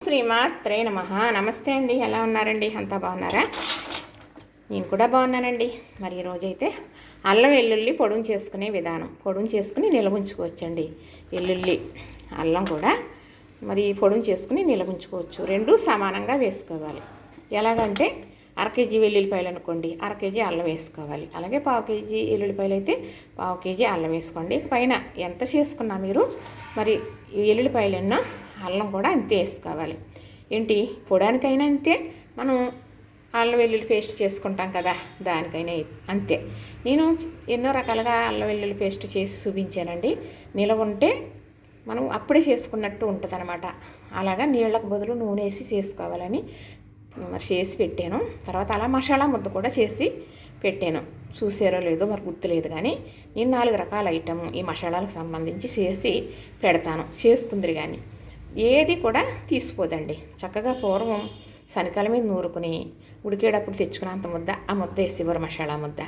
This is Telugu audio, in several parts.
శ్రీమాత్రే నమః. నమస్తే అండి, ఎలా ఉన్నారండి? అంతా బాగున్నారా? నేను కూడా బాగున్నానండి. మరి ఈరోజైతే అల్లం వెల్లుల్లి పొడుం చేసుకునే విధానం, పొడుం చేసుకుని నిల్వ ఉంచుకోవచ్చండి. వెల్లుల్లి అల్లం కూడా మరి పొడుం చేసుకుని నిల్వ ఉంచుకోవచ్చు. రెండు సమానంగా వేసుకోవాలి. ఎలాగంటే అర కేజీ వెల్లుల్లిపాయలు అనుకోండి, అర కేజీ అల్లం వేసుకోవాలి. అలాగే పావు కేజీ వెల్లుల్లిపాయలు అయితే పావు కేజీ అల్లం వేసుకోండి. పైన ఎంత చేసుకున్నా మీరు మరి వెల్లుల్లిపాయలన్నా అల్లం కూడా అంతే వేసుకోవాలి. ఏంటి పొడానికైనా అంతే, మనం అల్లం వెల్లుల్లి పేస్ట్ చేసుకుంటాం కదా దానికైనా అంతే. నేను ఎన్నో రకాలుగా అల్లం వెల్లుల్లి పేస్ట్ చేసి చూపించానండి. నిలవ ఉంటే మనం అప్పుడే చేసుకున్నట్టు ఉంటుంది అనమాట. అలాగా నీళ్ళకు బదులు నూనె వేసి చేసుకోవాలని మరి చేసి పెట్టాను. తర్వాత అలా మసాలా ముద్ద కూడా చేసి పెట్టాను. చూసారో లేదో మరి గుర్తులేదు, కానీ నేను 4 రకాల ఐటమ్ ఈ మసాలాలకు సంబంధించి చేసి పెడతాను. చేసుకుందరు కానీ ఏది కూడా తీసిపోదండి. చక్కగా పూర్వం శనకాల మీద నూరుకుని ఉడికేటప్పుడు తెచ్చుకున్నంత ముద్ద, ఆ ముద్ద వేసేవారు మసాలా ముద్ద.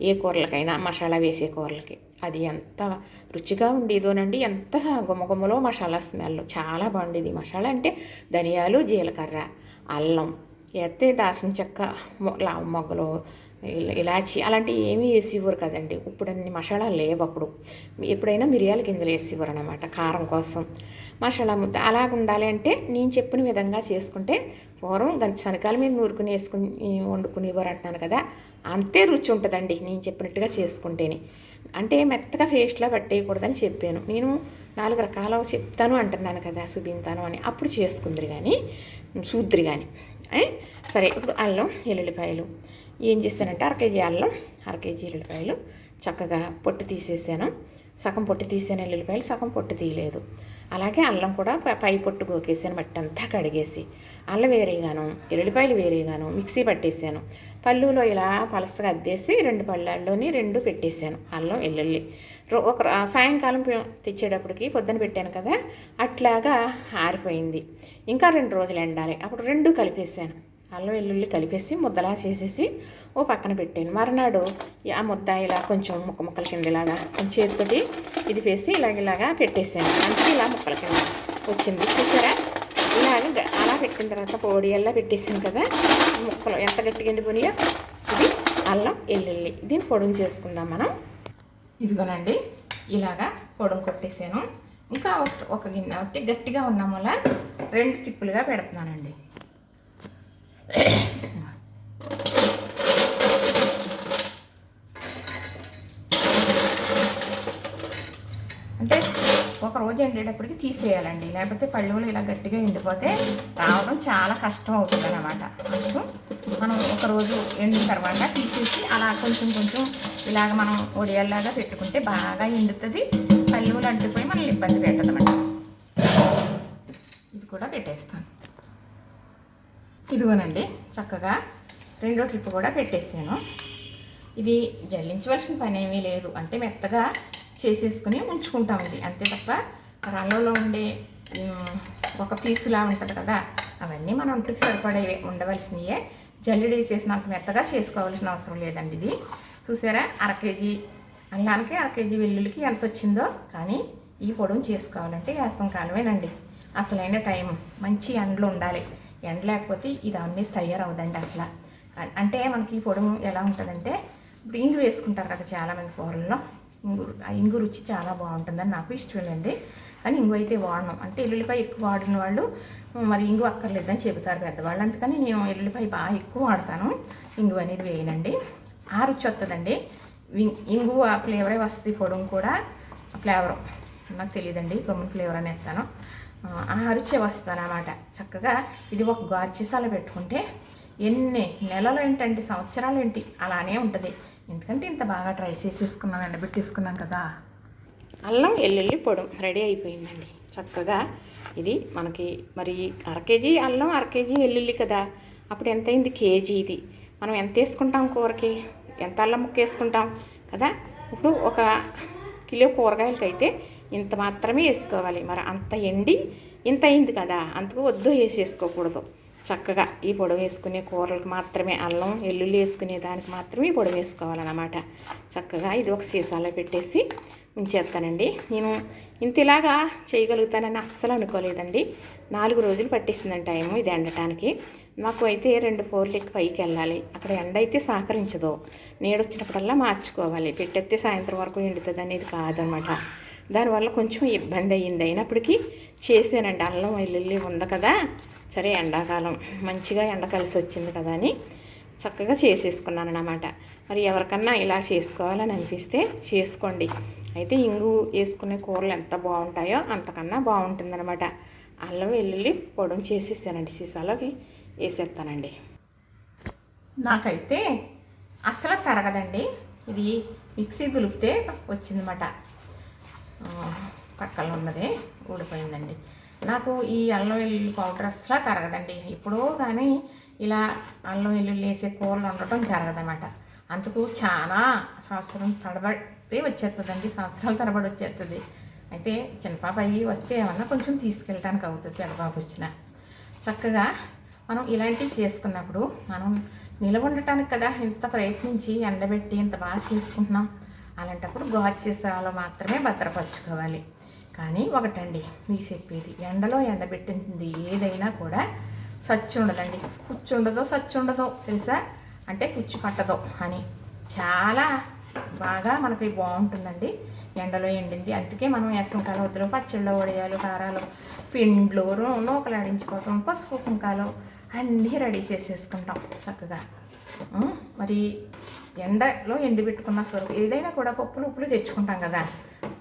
ఏ కూరలకైనా మసాలా వేసే కూరలకి అది ఎంత రుచిగా ఉండేదోనండి. ఎంత గుమ్మగుమ్మలో మసాలా స్మెల్ చాలా బాగుండేది. మసాలా అంటే ధనియాలు, జీలకర్ర, అల్లం ఎత్తే, దాల్చిన చెక్క, మొగ్గలు, ఇలాచి అలాంటివి ఏమీ వేసేవారు కదండి. ఇప్పుడు అన్ని మసాలాలు లేవు. అప్పుడు ఎప్పుడైనా మిరియాల గింజలు వేసేవారు అనమాట కారం కోసం. మసాలా ముద్ద అలాగ ఉండాలి అంటే నేను చెప్పిన విధంగా చేసుకుంటే పూర్వం శనకాల మీద నూరుకుని వేసుకుని వండుకునేవారు అంటున్నాను కదా, అంతే రుచి ఉంటుందండి నేను చెప్పినట్టుగా చేసుకుంటేనే. అంటే మెత్తగా పేస్ట్లా పట్టేయకూడదని చెప్పాను. నేను 4 రకాలు చెప్తాను అంటున్నాను కదా, చూపించాను అని. అప్పుడు చేసుకుందరు కానీ చూద్దరు కానీ. సరే, ఇప్పుడు అల్లం వెల్లుల్లిపాయలు ఏం చేశానంటే అర కేజీ అల్లం, అర కేజీ వెల్లుల్లిపాయలు చక్కగా పొట్టు తీసేసాను. సగం పొట్టు తీసాను వెల్లుల్లిపాయలు, సగం పొట్టు తీయలేదు. అలాగే అల్లం కూడా పై పొట్టు గోకేసాను, మట్టి అంతా కడిగేసి. అల్లం వేరేగాను వెల్లుల్లిపాయలు వేరేగాను మిక్సీ పట్టేసాను. పళ్ళులో ఇలా పలసగా అద్దేసి 2 పళ్ళల్లోని 2 పెట్టేశాను అల్లం వెల్లుల్లి. ఒక సాయంకాలం తెచ్చేటప్పటికి పొద్దున పెట్టాను కదా, అట్లాగా ఆరిపోయింది. ఇంకా 2 రోజులు ఎండాలి. అప్పుడు 2 కలిపేసాను. అల్లం వెల్లుల్లి కలిపేసి ముద్దలా చేసేసి ఓ పక్కన పెట్టాను. మరునాడు ఆ ముద్ద ఇలా కొంచెం ముక్కల కింద ఇలాగా కొంచెం చేతితోటి ఇది వేసి ఇలాగా పెట్టేసాను. అంటే ఇలా ముక్కల కింద వచ్చింది, చూసారా? ఇలాగ అలా పెట్టిన తర్వాత పొడి ఎలా పెట్టేసాను కదా, ముక్కలు ఎంత గట్టిగా ఎండిపోయినాయో. ఇది అల్లం వెల్లుల్లి, దీన్ని పొడుం చేసుకుందాం మనం. ఇదిగోనండి, ఇలాగా పొడుం కొట్టేసాను. ఇంకా ఒక గిన్నె ఒకటి గట్టిగా ఉన్న వల్ల 2 తిప్పులుగా పెడుతున్నానండి. అంటే ఒక రోజు ఎండేటప్పటికి తీసేయాలండి, లేకపోతే పళ్ళులు ఇలా గట్టిగా ఎండిపోతే రావడం చాలా కష్టం అవుతుంది అన్నమాట. మనం ఒకరోజు ఎండిన తర్వాత తీసేసి అలా కొంచెం ఇలాగ మనం ఒడియాల్లాగా పెట్టుకుంటే బాగా ఎండుతుంది. పళ్ళులు అడ్డుపోయి మనల్ని ఇబ్బంది పెట్టదన్నమాట. ఇది కూడా పెట్టేస్తాను. ఇదిగోనండి, చక్కగా 2వ ట్రిప్ కూడా పెట్టేసాను. ఇది జల్లించవలసిన పని ఏమీ లేదు, అంటే మెత్తగా చేసేసుకుని ఉంచుకుంటాం ఇది అంతే. తప్ప రల్లలో ఉండే ఒక పీసులా ఉంటుంది కదా, అవన్నీ మన ఒంటికి సరిపడేవి ఉండవలసినవే. జల్లిడి వేసేసినంత మెత్తగా చేసుకోవాల్సిన అవసరం లేదండి. ఇది చూసారా, అర కేజీ అల్లానికి అర కేజీ వెల్లుల్లికి ఎంత వచ్చిందో. కానీ ఈ పొడుం చేసుకోవాలంటే వేసవికాలమేనండి అసలైన టైం. మంచి ఎండలు ఉండాలి. ఎండ లేకపోతే ఇది అన్నీ తయారవుదండి అసలు. అంటే మనకి ఈ పొడుము ఎలా ఉంటుందంటే, ఇప్పుడు ఇంగు వేసుకుంటారు కదా చాలామంది కూరల్లో. ఆ ఇంగు రుచి చాలా బాగుంటుందని నాకు ఇష్టమేనండి, కానీ ఇంగు అయితే వాడను. అంటే ఎల్లుల్లిపాయ ఎక్కువ వాడిన వాళ్ళు మరి ఇంగు అక్కర్లేదని చెబుతారు పెద్దవాళ్ళు. అందుకని నేను ఎల్లుల్లిపాయ బాగా ఎక్కువ వాడతాను, ఇంగు అనేది వేయనండి. ఆ రుచి వస్తుందండి. ఇంగు ఆ ఫ్లేవరే వస్తుంది. పొడుము కూడా ఫ్లేవరు నాకు తెలియదండి, గమ్మున ఫ్లేవర్ అని వేస్తాను. ఆ రుచి వస్తుంది అన్నమాట. చక్కగా ఇది ఒక గార్చిసాల పెట్టుకుంటే ఎన్ని నెలలు ఏంటంటే సంవత్సరాలు ఏంటి అలానే ఉంటుంది. ఎందుకంటే ఇంత బాగా ట్రై చేసేసుకున్నాం, ఎండబెట్టేసుకున్నాం కదా. అల్లం వెల్లుల్లి పొడి రెడీ అయిపోయిందండి. చక్కగా ఇది మనకి మరి అర కేజీ అల్లం, అర కేజీ వెల్లుల్లి కదా, అప్పుడు ఎంత అయింది? కేజీ. ఇది మనం ఎంత వేసుకుంటాం కూరకి, ఎంత అల్లం ముక్క వేసుకుంటాం కదా. ఇప్పుడు 1 కిలో కూరగాయలకైతే ఇంత మాత్రమే వేసుకోవాలి. మరి అంత ఎండి ఇంత అయింది కదా, అందుకు వద్దు వేసేసుకోకూడదు. చక్కగా ఈ పొడి వేసుకునే కూరలకు మాత్రమే, అల్లం వెల్లుల్లి వేసుకునే దానికి మాత్రమే ఈ పొడి వేసుకోవాలన్నమాట. చక్కగా ఇది ఒక సీసాలో పెట్టేసి ఉంచేస్తానండి. నేను ఇంతలాగా చేయగలుగుతానని అస్సలు అనుకోలేదండి. 4 రోజులు పట్టిస్తుందండి టైము ఇది ఎండటానికి. నాకు అయితే 2 ఫ్లోర్లకి పైకి వెళ్ళాలి. అక్కడ ఎండ అయితే సహకరించదు. నీడొచ్చినప్పుడల్లా మార్చుకోవాలి. పెట్టేస్తే సాయంత్రం వరకు ఎండుతుంది అనేది కాదనమాట. దానివల్ల కొంచెం ఇబ్బంది అయ్యింది. అయినప్పటికీ చేసానండి. అల్లం వెల్లుల్లి ఉంది కదా, సరే ఎండాకాలం మంచిగా ఎండ కలిసి వచ్చింది కదా అని చక్కగా చేసేసుకున్నాను అన్నమాట. మరి ఎవరికన్నా ఇలా చేసుకోవాలని అనిపిస్తే చేసుకోండి. అయితే ఇంగు వేసుకునే కూరలు ఎంత బాగుంటాయో అంతకన్నా బాగుంటుందన్నమాట. అల్లం వెల్లుల్లి పొడుం చేసేసానండి, సీసాలోకి వేసేస్తానండి. నాకైతే అసలు తరగదండి. ఇది మిక్సీ దులిపితే వచ్చిందన్నమాట. పక్కన ఉన్నది ఊడిపోయిందండి. నాకు ఈ అల్లం వెల్లుల్లి పౌడర్ అసలు తరగదండి. ఎప్పుడో కానీ ఇలా అల్లం వెల్లుల్లి వేసే కూరలు ఉండటం జరగదన్నమాట. అందుకు చాలా సంవత్సరం తడబడి వచ్చేస్తుందండి, సంవత్సరాల తరబడి వచ్చేస్తుంది. అయితే చిన్నపాప అయ్యి వస్తే ఏమన్నా కొంచెం తీసుకెళ్ళడానికి అవుతుంది. పెద్దపాప వచ్చిన చక్కగా మనం ఇలాంటివి చేసుకున్నప్పుడు మనం నిలవ ఉండటానికి కదా ఇంత ప్రయత్నించి ఎండబెట్టి ఇంత బాగా చేసుకుంటున్నాం. అలాంటప్పుడు గాజు సీసాలో మాత్రమే భద్రపరచుకోవాలి. కానీ ఒకటండి మీకు చెప్పేది, ఎండలో ఎండబెట్టింది ఏదైనా కూడా సచ్చు ఉండదండి. పుచ్చు ఉండదో సచ్చు ఉండదో తెలుసా, అంటే పుచ్చు పట్టదో అని. చాలా బాగా మనకి బాగుంటుందండి ఎండలో ఎండింది. అందుకే మనం వేసంకాలం వద్దులు పచ్చళ్ళు, వడియాలు, కారాలు, పిండ్లు, నూకలు ఆడించుకోవటం, పసుపు కుంకాలు అన్నీ రెడీ చేసేసుకుంటాం చక్కగా. మరి ఎండలో ఎండబెట్టుకున్న సరుకు ఏదైనా కూడా పప్పులు ఉప్పులు తెచ్చుకుంటాం కదా,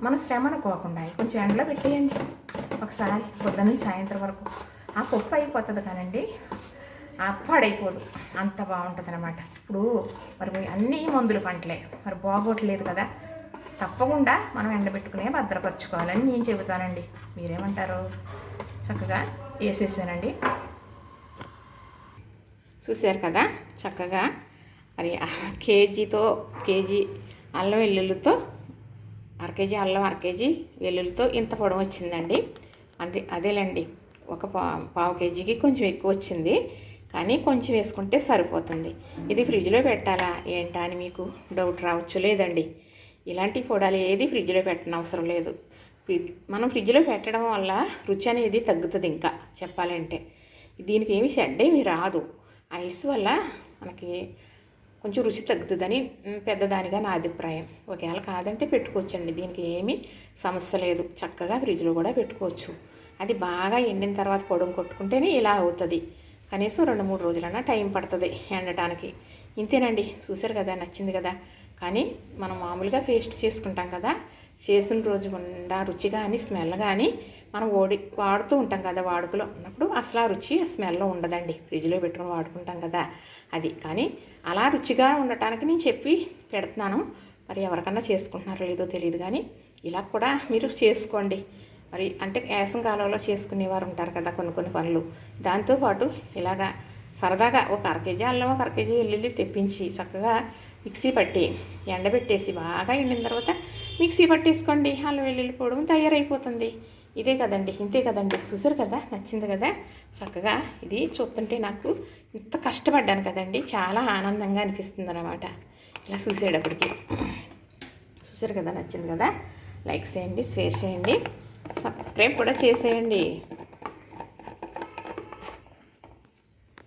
మనం శ్రమ అనుకోకుండా కొంచెం ఎండలో పెట్టేయండి ఒకసారి, పొద్దున్న నుంచి సాయంత్రం వరకు. ఆ పప్పు అయిపోతుంది కానండి, పాడైపోదు, అంత బాగుంటుంది అనమాట. ఇప్పుడు మరి అన్నీ మందులు పంటలే, మరి బాగోట్లేదు కదా, తప్పకుండా మనం ఎండబెట్టుకునే భద్రపరచుకోవాలని నేను చెబుతానండి. మీరేమంటారు? చక్కగా వేసేసానండి. చూశారు కదా చక్కగా. మరి కేజీ అల్లం వెల్లుల్లితో, అరకేజీ అల్లం, అరకేజీ వెల్లుల్లితో ఇంత పొడవు వచ్చిందండి. అదేలేండి, ఒక పావు కేజీకి కొంచెం ఎక్కువ వచ్చింది, కానీ కొంచెం వేసుకుంటే సరిపోతుంది. ఇది ఫ్రిడ్జ్లో పెట్టాలా ఏంటా అని మీకు డౌట్ రావచ్చు. లేదండి, ఇలాంటి పొడాలు ఏది ఫ్రిడ్జ్లో పెట్టని అవసరం లేదు. మనం ఫ్రిడ్జ్లో పెట్టడం వల్ల రుచి అనేది తగ్గుతుంది. ఇంకా చెప్పాలంటే దీనికి ఏమి చెడ్డేమి రాదు. ఐస్ వల్ల మనకి కొంచెం రుచి తగ్గుతుందని పెద్దదానిగా నా అభిప్రాయం. ఒకవేళ కాదంటే పెట్టుకోవచ్చండి, దీనికి ఏమీ సమస్య లేదు. చక్కగా ఫ్రిడ్జ్లో కూడా పెట్టుకోవచ్చు. అది బాగా ఎండిన తర్వాత పొడుం కొట్టుకుంటేనే ఇలా అవుతుంది. కనీసం 2-3 రోజులన్నా టైం పడుతుంది ఎండటానికి. ఇంతేనండి, చూసారు కదా, నచ్చింది కదా. కానీ మనం మామూలుగా పేస్ట్ చేసుకుంటాం కదా, చేసిన రోజు రుచి కానీ స్మెల్ కానీ మనం వాడుతూ ఉంటాం కదా, వాడుకలో ఉన్నప్పుడు అసలు ఆ రుచి స్మెల్లో ఉండదండి. ఫ్రిడ్జ్లో పెట్టుకుని వాడుకుంటాం కదా అది. కానీ అలా రుచిగా ఉండటానికి నేను చెప్పి పెడుతున్నాను. మరి ఎవరికన్నా చేసుకుంటున్నారో లేదో తెలియదు, కానీ ఇలా కూడా మీరు చేసుకోండి. మరి అంటే వేసవికాలంలో చేసుకునేవారు ఉంటారు కదా కొన్ని పనులు. దాంతోపాటు ఇలాగా సరదాగా ఒక అరకేజీ అల్లం, ఒక అరకేజీ వెల్లుల్లి తెప్పించి చక్కగా మిక్సీ పట్టి ఎండబెట్టేసి బాగా ఎండిన తర్వాత మిక్సీ పట్టేసుకోండి. అల్లం వెల్లుల్లి పొడి తయారైపోతుంది. ఇదే కదండి, ఇంతే కదండి. చూసారు కదా, నచ్చింది కదా చక్కగా. ఇది చూస్తుంటే నాకు ఇంత కష్టపడ్డాను కదండి, చాలా ఆనందంగా అనిపిస్తుంది అన్నమాట ఇలా చూసేటప్పటికి. చూసారు కదా, నచ్చింది కదా. లైక్ చేయండి, షేర్ చేయండి, సబ్స్క్రైబ్ కూడా చేసేయండి.